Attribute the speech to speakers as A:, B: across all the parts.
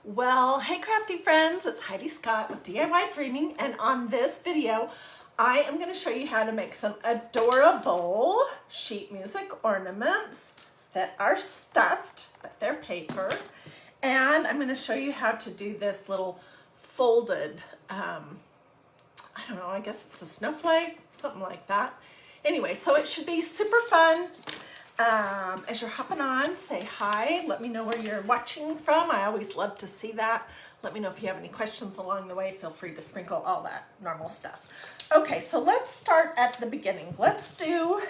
A: Well, hey crafty friends, it's Hiedi Scott with DiyDreaming, and on this video I am going to show you how to make some adorable sheet music ornaments that are stuffed, but they're paper. And I'm going to show you how to do this little folded, I don't know, I guess it's a snowflake, something like that. Anyway, so it should be super fun. As you're hopping on, say hi. Let me know where you're watching from. I always love to see that. Let me know if you have any questions along the way. Feel free to sprinkle all that normal stuff. Okay, so let's start at the beginning. Let's do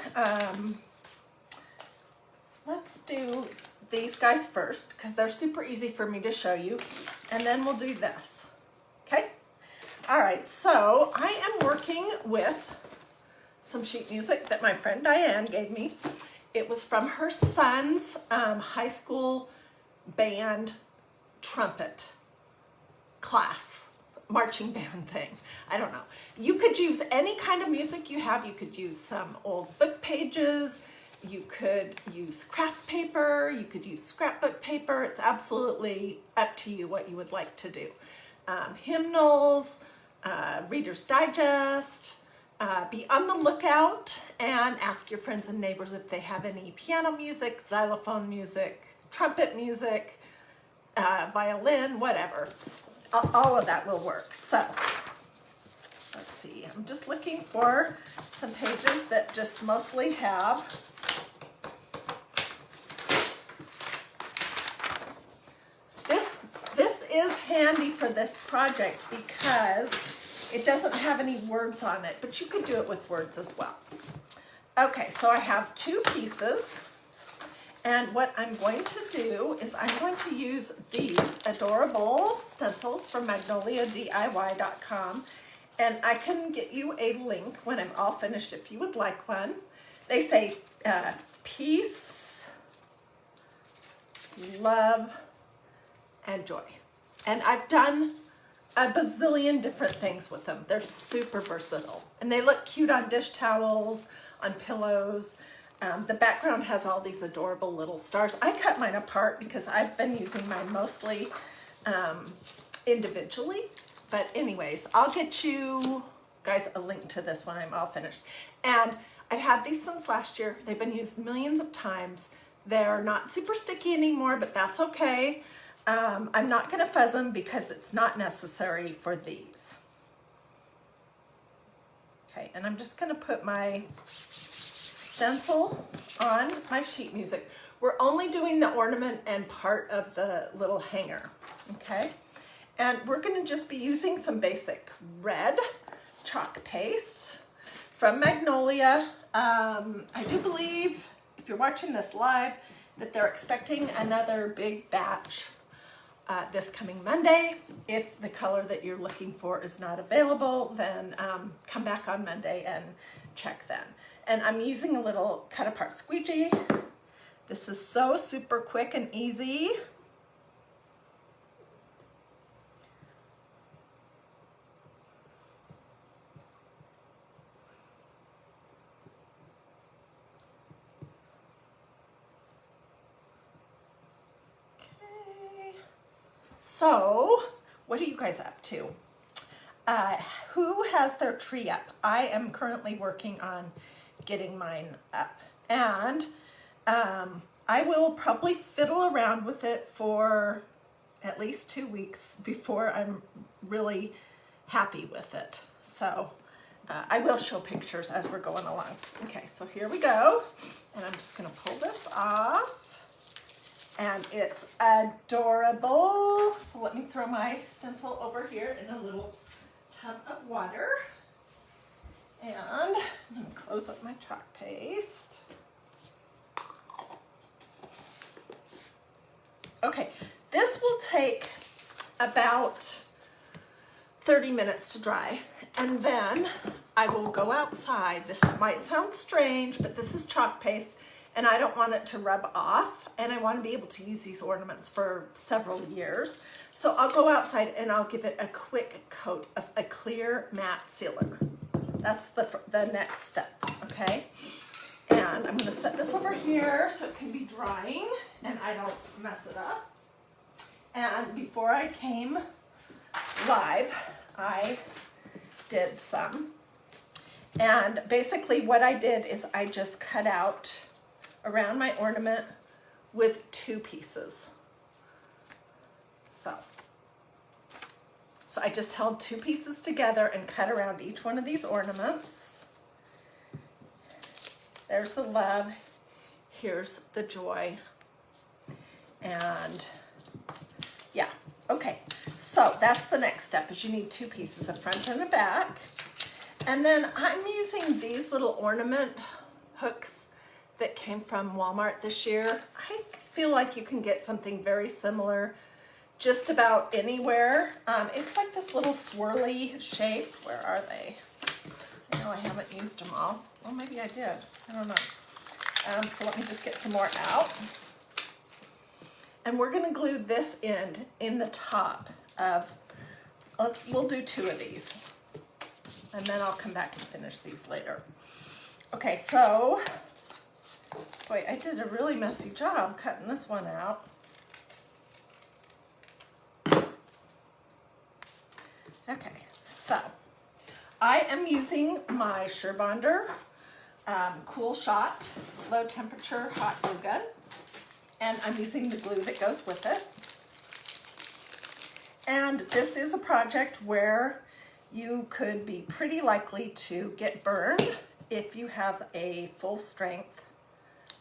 A: these guys first because they're super easy for me to show you, and then we'll do this. Okay? All right, so I am working with some sheet music that my friend Diane gave me. It was from her son's high school band trumpet class, marching band thing. I don't know. You could use any kind of music you have. You could use some old book pages. You could use craft paper. You could use scrapbook paper. It's absolutely up to you what you would like to do. Hymnals, Reader's Digest. Be on the lookout and ask your friends and neighbors if they have any piano music, xylophone music, trumpet music, violin, whatever. All of that will work. So, let's see. I'm just looking for some pages that just mostly have This is handy for this project because it doesn't have any words on it, but you could do it with words as well. Okay, so I have two pieces, and what I'm going to do is I'm going to use these adorable stencils from magnoliadiy.com, and I can get you a link when I'm all finished if you would like one. They say peace, love, and joy. And I've done a bazillion different things with them. They're super versatile, and they look cute on dish towels, on pillows. The background has all these adorable little stars. I cut mine apart because I've been using mine mostly individually. But anyways, I'll get you guys a link to this when I'm all finished. And I've had these since last year. They've been used millions of times. They're not super sticky anymore, but that's okay. I'm not going to fuzz them because it's not necessary for these. Okay, and I'm just going to put my stencil on my sheet music. We're only doing the ornament and part of the little hanger, okay? And we're going to just be using some basic red chalk paste from Magnolia. I do believe, if you're watching this live, that they're expecting another big batch this coming Monday. If the color that you're looking for is not available, then come back on Monday and check then. And I'm using a little cut apart squeegee. This is so super quick and easy. So, what are you guys up to? Who has their tree up? I am currently working on getting mine up. And I will probably fiddle around with it for at least 2 weeks before I'm really happy with it. So, I will show pictures as we're going along. Okay, so here we go. And I'm just going to pull this off. And it's adorable. So let me throw my stencil over here in a little tub of water. And I'm going to close up my chalk paste. Okay, this will take about 30 minutes to dry. And then I will go outside. This might sound strange, but this is chalk paste, and I don't want it to rub off, and I want to be able to use these ornaments for several years. So I'll go outside and I'll give it a quick coat of a clear matte sealer. That's the next step, okay? And I'm going to set this over here so it can be drying and I don't mess it up. And before I came live, I did some. And basically what I did is I just cut out around my ornament with 2 pieces. So I just held 2 pieces together and cut around each one of these ornaments. There's the love, here's the joy, and yeah, okay. So that's the next step, is you need 2 pieces, a front and a back. And then I'm using these little ornament hooks that came from Walmart this year. I feel like you can get something very similar just about anywhere. It's like this little swirly shape. Where are they? I know I haven't used them all. Well, maybe I did. I don't know. So let me just get some more out. And we're gonna glue this end in the top of, we'll do 2 of these. And then I'll come back and finish these later. Okay, so, boy, I did a really messy job cutting this one out. Okay, so I am using my Surebonder Cool Shot low temperature hot glue gun, and I'm using the glue that goes with it. And this is a project where you could be pretty likely to get burned if you have a full strength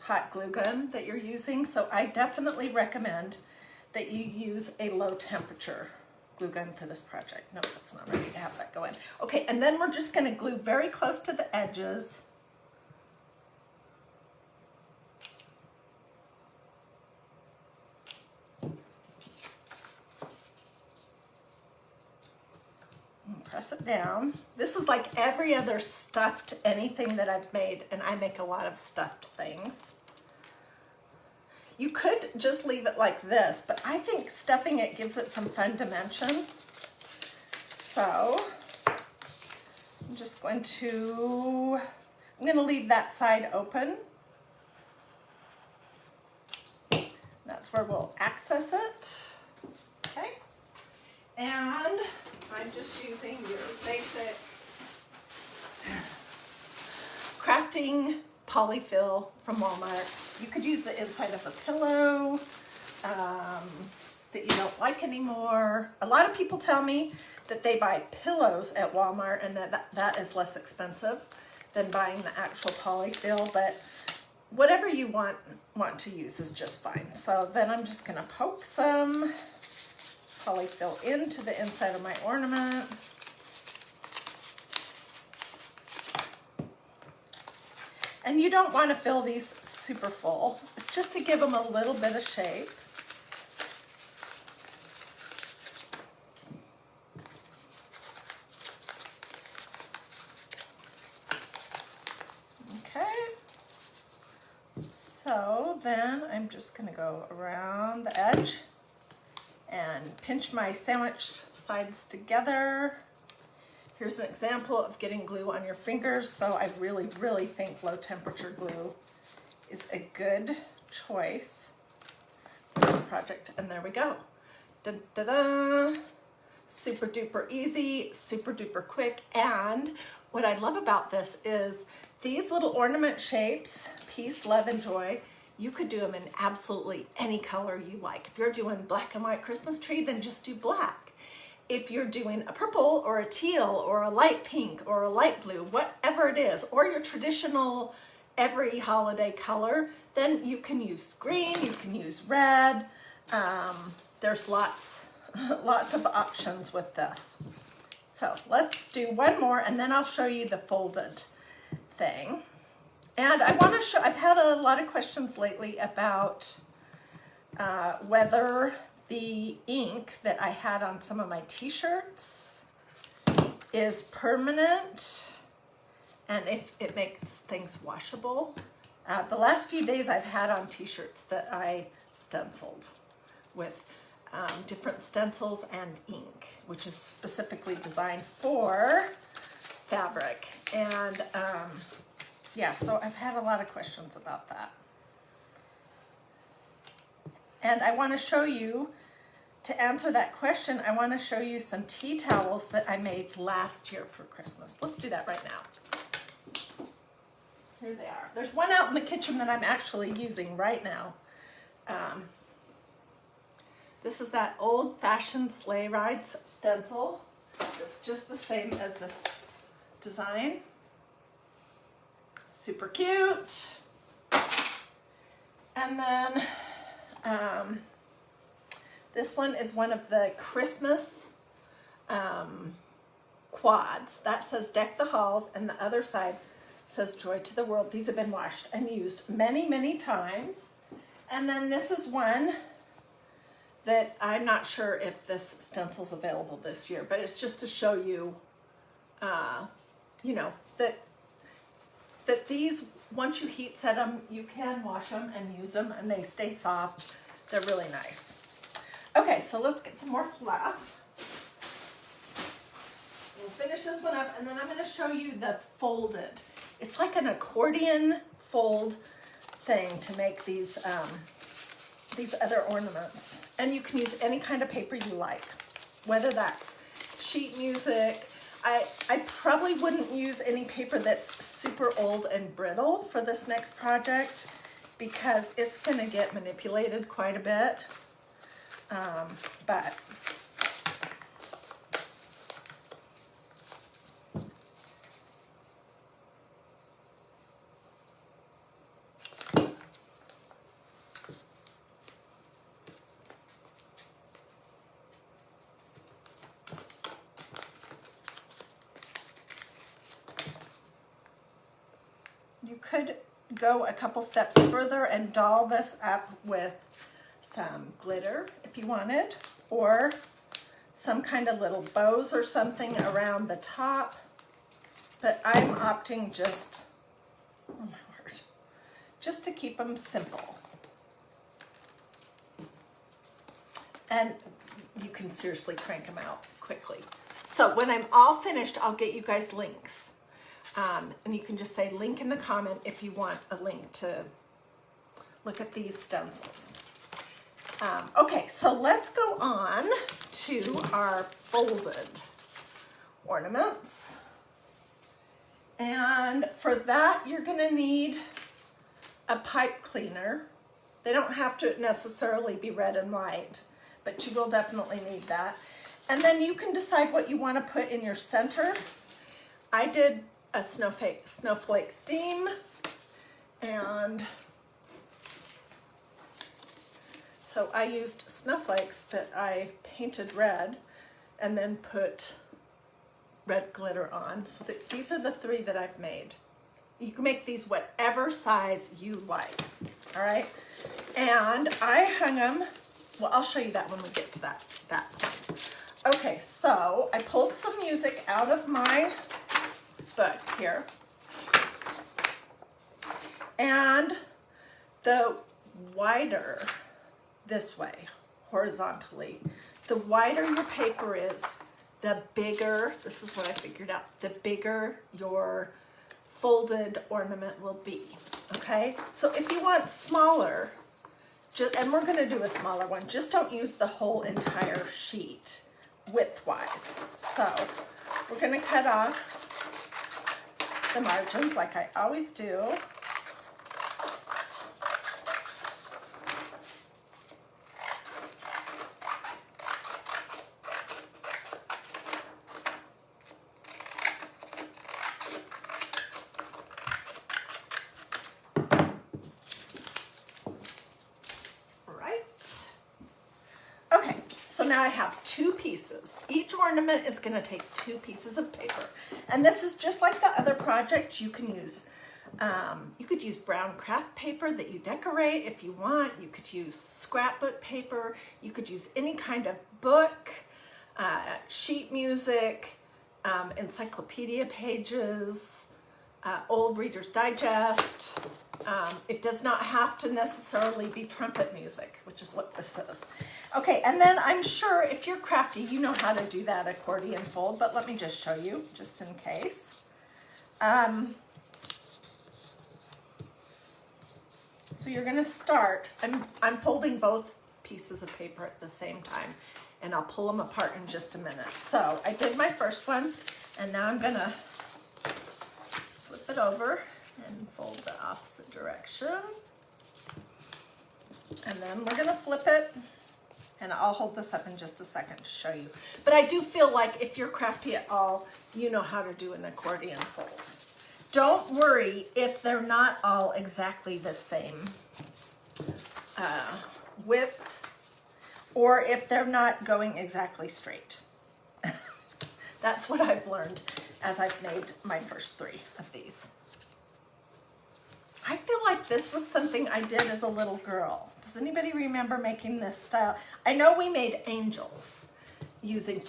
A: hot glue gun that you're using. So I definitely recommend that you use a low temperature glue gun for this project. No, it's not ready to have that go in. Okay, and then we're just gonna glue very close to the edges. And press it down. This is like every other stuffed anything that I've made, and I make a lot of stuffed things. You could just leave it like this, but I think stuffing it gives it some fun dimension. So I'm just going to, I'm going to leave that side open. That's where we'll access it. Okay. And I'm just using your basic crafting polyfill from Walmart. You could use the inside of a pillow that you don't like anymore. A lot of people tell me that they buy pillows at Walmart and that is less expensive than buying the actual polyfill, but whatever you want to use is just fine. So then I'm just gonna poke some polyfill into the inside of my ornament. And you don't want to fill these super full. It's just to give them a little bit of shape. Okay. So then I'm just going to go around the edge and pinch my sandwich sides together. Here's an example of getting glue on your fingers. So I really, really think low temperature glue is a good choice for this project. And there we go. Dun, dun, dun. Super duper easy, super duper quick. And what I love about this is these little ornament shapes, peace, love, and joy, you could do them in absolutely any color you like. If you're doing black and white Christmas tree, then just do black. If you're doing a purple or a teal or a light pink or a light blue, whatever it is, or your traditional every holiday color, then you can use green, you can use red. There's lots of options with this. So let's do one more and then I'll show you the folded thing. And I want to show, I've had a lot of questions lately about whether the ink that I had on some of my t-shirts is permanent and if it makes things washable. The last few days I've had on t-shirts that I stenciled with different stencils and ink, which is specifically designed for fabric. And yeah, so I've had a lot of questions about that. And I want to show you to answer that question, I want to show you some tea towels that I made last year for Christmas. Let's do that right now. Here they are. There's one out in the kitchen that I'm actually using right now. This is that old-fashioned sleigh rides stencil. It's just the same as this design. Super cute. And then this one is one of the Christmas quads. That says Deck the Halls, and the other side says Joy to the World. These have been washed and used many, many times. And then this is one that I'm not sure if this stencil's available this year, but it's just to show you, you know, that these, once you heat set them, you can wash them and use them, and they stay soft. They're really nice. Okay, so let's get some more fluff. We'll finish this one up, and then I'm going to show you the folded. It's like an accordion fold thing to make these other ornaments. And you can use any kind of paper you like, whether that's sheet music. I probably wouldn't use any paper that's super old and brittle for this next project because it's going to get manipulated quite a bit. But you could go a couple steps further and doll this up with some glitter if you wanted, or some kind of little bows or something around the top. But I'm opting just, oh my word, just to keep them simple. And you can seriously crank them out quickly. So when I'm all finished, I'll get you guys links. And you can just say link in the comment if you want a link to look at these stencils. Okay, so let's go on to our folded ornaments. And for that, you're gonna need a pipe cleaner. They don't have to necessarily be red and white, but you will definitely need that. And then you can decide what you want to put in your center. I did a snowflake theme, and so I used snowflakes that I painted red and then put red glitter on. So these are the 3 that I've made. You can make these whatever size you like, all right? And I hung them, well, I'll show you that when we get to that point. Okay, so I pulled some music out of my book here, and the wider, this way, horizontally, the wider your paper is, the bigger, this is what I figured out, the bigger your folded ornament will be, okay? So if you want smaller, and we're gonna do a smaller one, just don't use the whole entire sheet width-wise. So we're gonna cut off the margins like I always do. So now I have 2 pieces. Each ornament is going to take 2 pieces of paper. And this is just like the other project. You can use, you could use brown craft paper that you decorate if you want. You could use scrapbook paper. You could use any kind of book, sheet music, encyclopedia pages, old Reader's Digest. It does not have to necessarily be trumpet music, which is what this is. Okay, and then I'm sure if you're crafty, you know how to do that accordion fold, but let me just show you, just in case. So you're gonna start, I'm folding both pieces of paper at the same time, and I'll pull them apart in just a minute. So I did my first one, and now I'm gonna flip it over and fold the opposite direction. And then we're gonna flip it, and I'll hold this up in just a second to show you. But I do feel like if you're crafty at all, you know how to do an accordion fold. Don't worry if they're not all exactly the same width, or if they're not going exactly straight. That's what I've learned as I've made my first 3 of these. I feel like this was something I did as a little girl. Does anybody remember making this style? I know we made angels using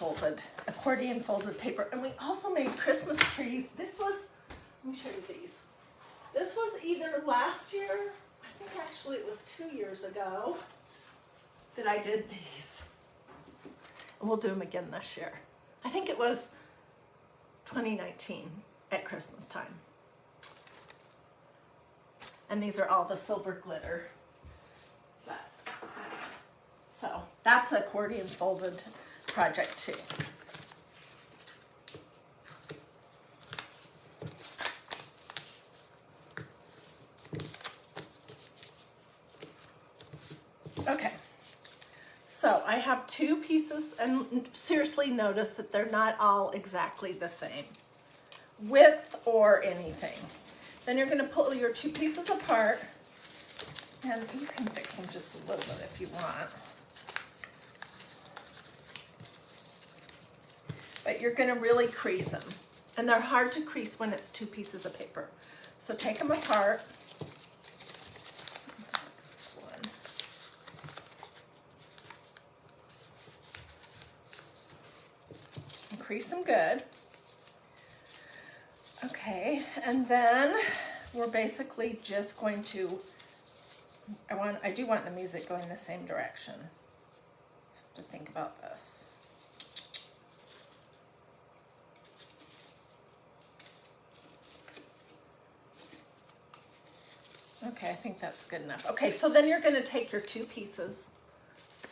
A: accordion folded paper, and we also made Christmas trees. This was, let me show you these. This was either last year, I think actually it was 2 years ago that I did these. And we'll do them again this year. I think it was 2019 at Christmas time. And these are all the silver glitter. So that's an accordion folded project too. Okay, so I have 2 pieces, and seriously notice that they're not all exactly the same width or anything. Then you're going to pull your 2 pieces apart, and you can fix them just a little bit if you want. But you're going to really crease them, and they're hard to crease when it's 2 pieces of paper. So take them apart. Let's fix this one. And crease them good. Okay, and then we're basically just going to, I do want the music going the same direction. So I have to think about this. Okay, I think that's good enough. Okay, so then you're gonna take your 2 pieces,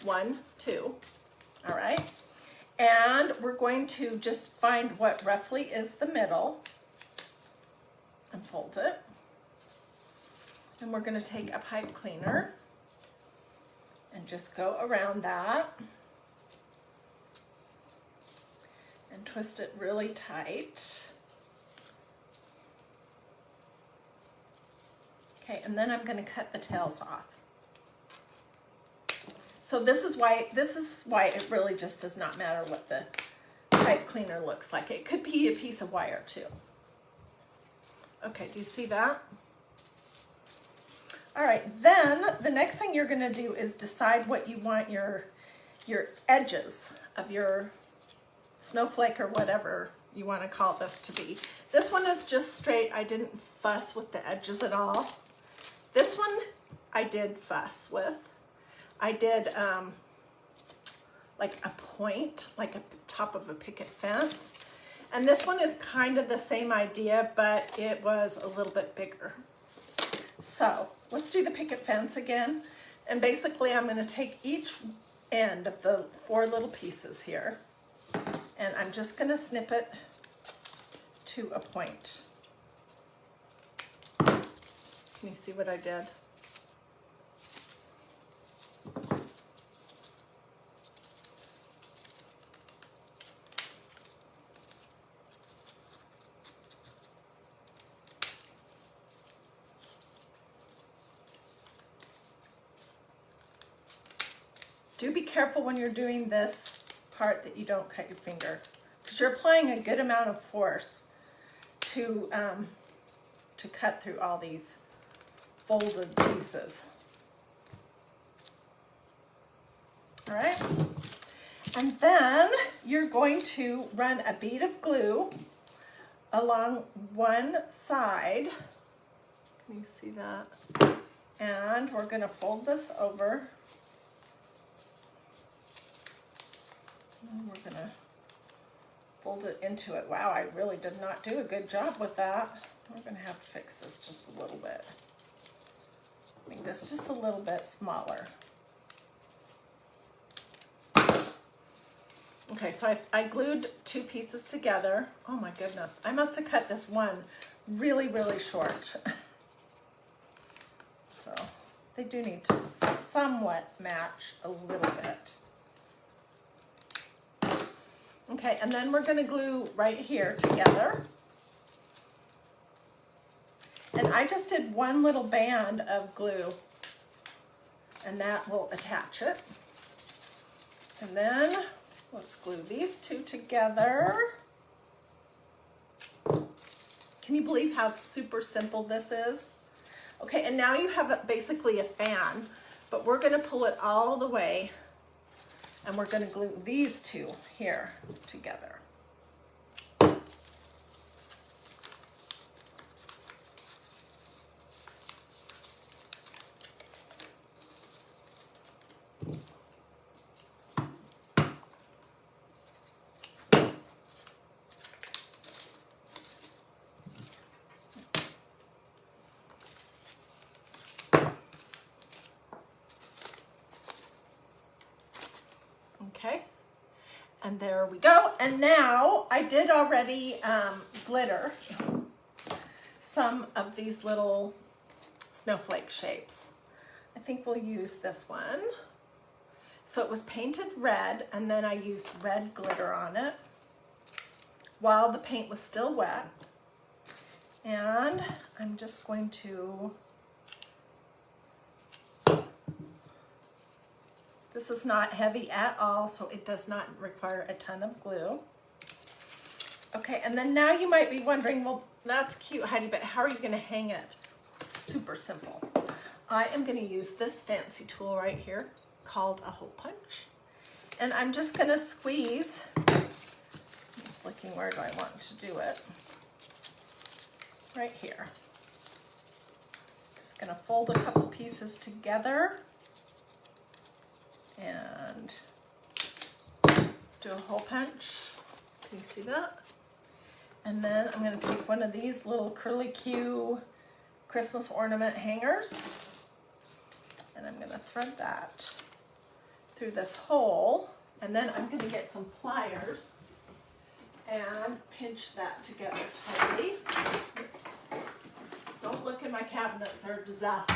A: 1, 2, all right? And we're going to just find what roughly is the middle and fold it. And we're going to take a pipe cleaner and just go around that and twist it really tight. Okay, and then I'm going to cut the tails off. So this is why it really just does not matter what the pipe cleaner looks like. It could be a piece of wire too. Okay, do you see that? All right, then the next thing you're gonna do is decide what you want your edges of your snowflake or whatever you wanna call this to be. This one is just straight. I didn't fuss with the edges at all. This one I did fuss with. I did like a point, like a top of a picket fence. And this one is kind of the same idea, but it was a little bit bigger. So let's do the picket fence again. And basically I'm going to take each end of the 4 little pieces here, and I'm just going to snip it to a point. Can you see what I did? Do be careful when you're doing this part that you don't cut your finger, because you're applying a good amount of force to cut through all these folded pieces. All right, and then you're going to run a bead of glue along one side. Can you see that? And we're going to fold this over. And we're going to fold it into it. Wow, I really did not do a good job with that. We're going to have to fix this just a little bit. Make this just a little bit smaller. Okay, so I glued 2 pieces together. Oh my goodness, I must have cut this one really, really short. So they do need to somewhat match a little bit. Okay, and then we're gonna glue right here together. And I just did one little band of glue, and that will attach it. And then let's glue these 2 together. Can you believe how super simple this is? Okay, and now you have basically a fan, but we're gonna pull it all the way, and we're gonna glue these 2 here together. Okay, and there we go. And now I did already glitter some of these little snowflake shapes. I think we'll use this one. So it was painted red, and then I used red glitter on it while the paint was still wet. And I'm just going to, this is not heavy at all, so it does not require a ton of glue. Okay, and then now you might be wondering, well, that's cute, Heidi, but how are you gonna hang it? Super simple. I am gonna use this fancy tool right here called a hole punch. And I'm just gonna squeeze, I'm just looking where do I want to do it. Right here. Just gonna fold a couple pieces together and do a hole punch. Can you see that? And then I'm gonna take one of these little curly Q Christmas ornament hangers, and I'm gonna thread that through this hole, and then I'm gonna get some pliers and pinch that together tightly. Oops. Don't look in my cabinets, they're a disaster.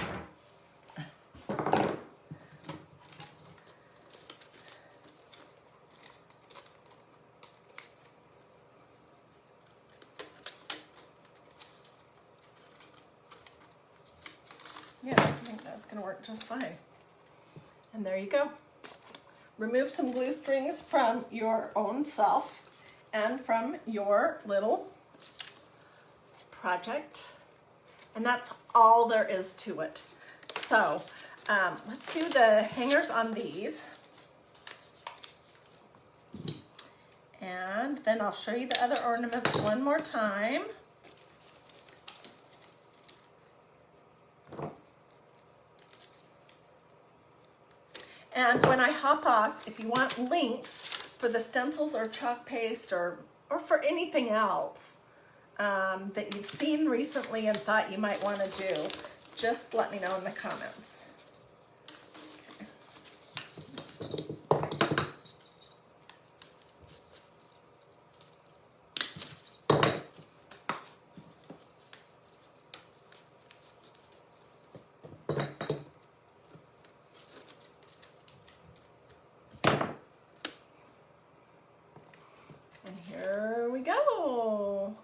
A: Yeah, I think that's gonna work just fine. And there you go. Remove some glue strings from your own self and from your little project. And that's all there is to it. So let's do the hangers on these. And then I'll show you the other ornaments one more time. And when I hop off, if you want links for the stencils or chalk paste or for anything else that you've seen recently and thought you might want to do, just let me know in the comments. And here we go.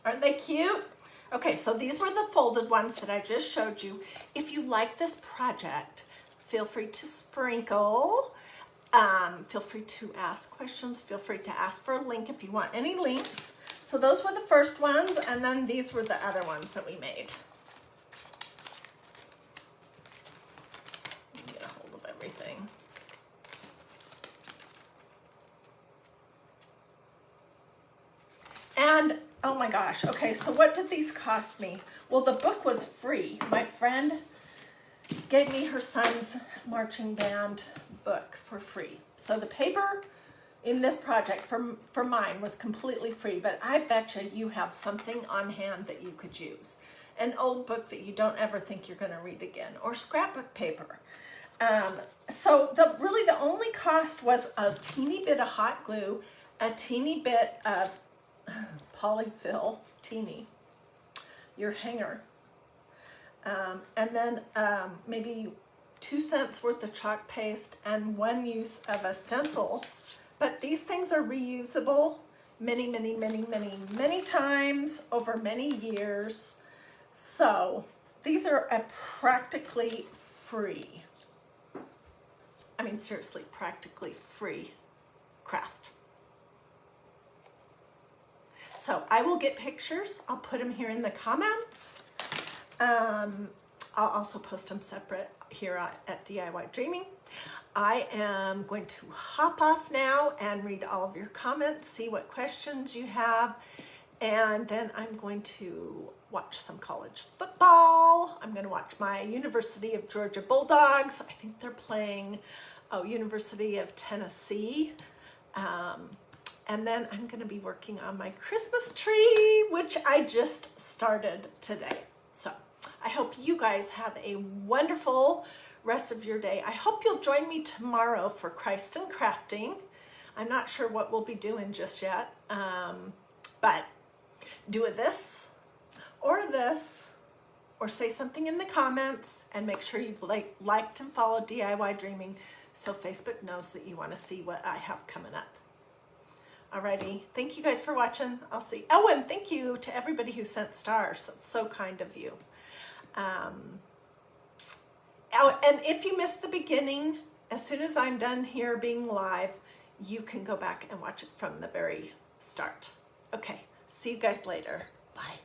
A: Aren't they cute? Okay, so these were the folded ones that I just showed you. If you like this project, feel free to sprinkle. Feel free to ask questions. Feel free to ask for a link if you want any links. So those were the first ones, and then these were the other ones that we made. Let me get a hold of everything. And oh my gosh, okay, so what did these cost me? Well, the book was free. My friend gave me her son's marching band book for free. So the paper in this project for mine was completely free, but I bet you have something on hand that you could use. An old book that you don't ever think you're gonna read again, or scrapbook paper. So really the only cost was a teeny bit of hot glue, a teeny bit of polyfill, your hanger, and then maybe 2 cents worth of chalk paste and 1 use of a stencil. But these things are reusable many, many, many, many, many times over many years. So these are a practically free, I mean seriously, practically free craft. So I will get pictures. I'll put them here in the comments. I'll also post them separate here at DiyDreaming. I am going to hop off now and read all of your comments, see what questions you have, and then I'm going to watch some college football. I'm going to watch my University of Georgia Bulldogs. I think they're playing University of Tennessee. And then I'm going to be working on my Christmas tree, which I just started today. So I hope you guys have a wonderful rest of your day. I hope you'll join me tomorrow for Christ and Crafting. I'm not sure what we'll be doing just yet, but do a this, or say something in the comments, and make sure you've liked and followed DiyDreaming so Facebook knows that you want to see what I have coming up. Alrighty, thank you guys for watching. I'll see. Oh, and thank you to everybody who sent stars. That's so kind of you. Oh, and if you missed the beginning, as soon as I'm done here being live, you can go back and watch it from the very start. Okay, see you guys later. Bye.